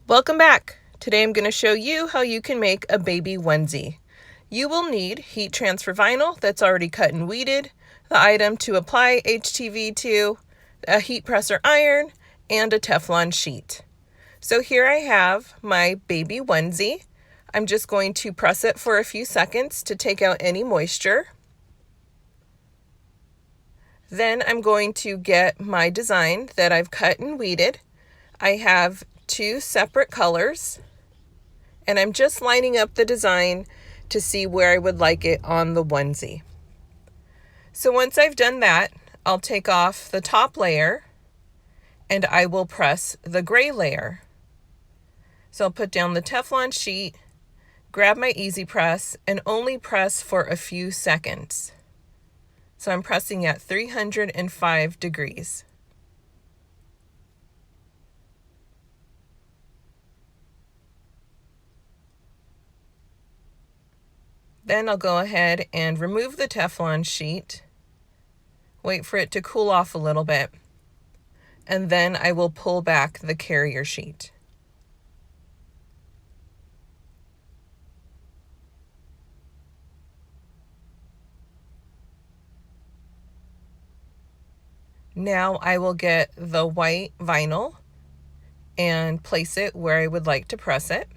Welcome back. Today I'm going to show you how you can make a baby onesie. You will need heat transfer vinyl that's already cut and weeded, the item to apply HTV to, a heat press or iron, and a Teflon sheet. So here I have my baby onesie. I'm just going to press it for a few seconds to take out any moisture. Then I'm going to get my design that I've cut and weeded. I have two separate colors, and I'm just lining up the design to see where I would like it on the onesie. So once I've done that, I'll take off the top layer and I will press the gray layer. So I'll put down the Teflon sheet, grab my EasyPress, and only press for a few seconds. So I'm pressing at 305 degrees. Then I'll go ahead and remove the Teflon sheet, wait for it to cool off a little bit, and then I will pull back the carrier sheet. Now I will get the white vinyl and place it where I would like to press it.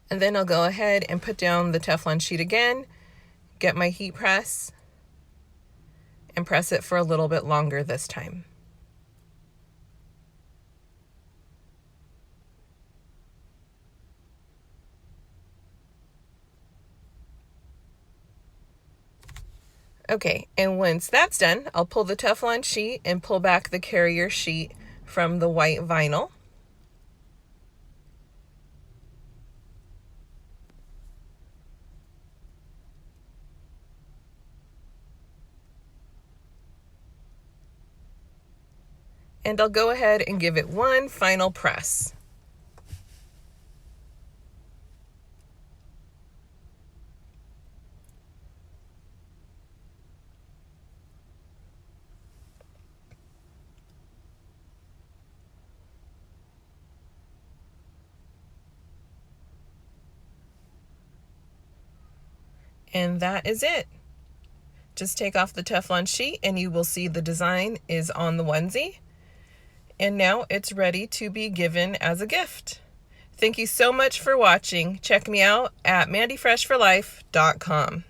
And then I'll go ahead and put down the Teflon sheet again, get my heat press, and press it for a little bit longer this time. Okay, and once that's done, I'll pull the Teflon sheet and pull back the carrier sheet from the white vinyl. And I'll go ahead and give it one final press. And that is it. Just take off the Teflon sheet and you will see the design is on the onesie. And now it's ready to be given as a gift. Thank you so much for watching. Check me out at mandyfreshforlife.com.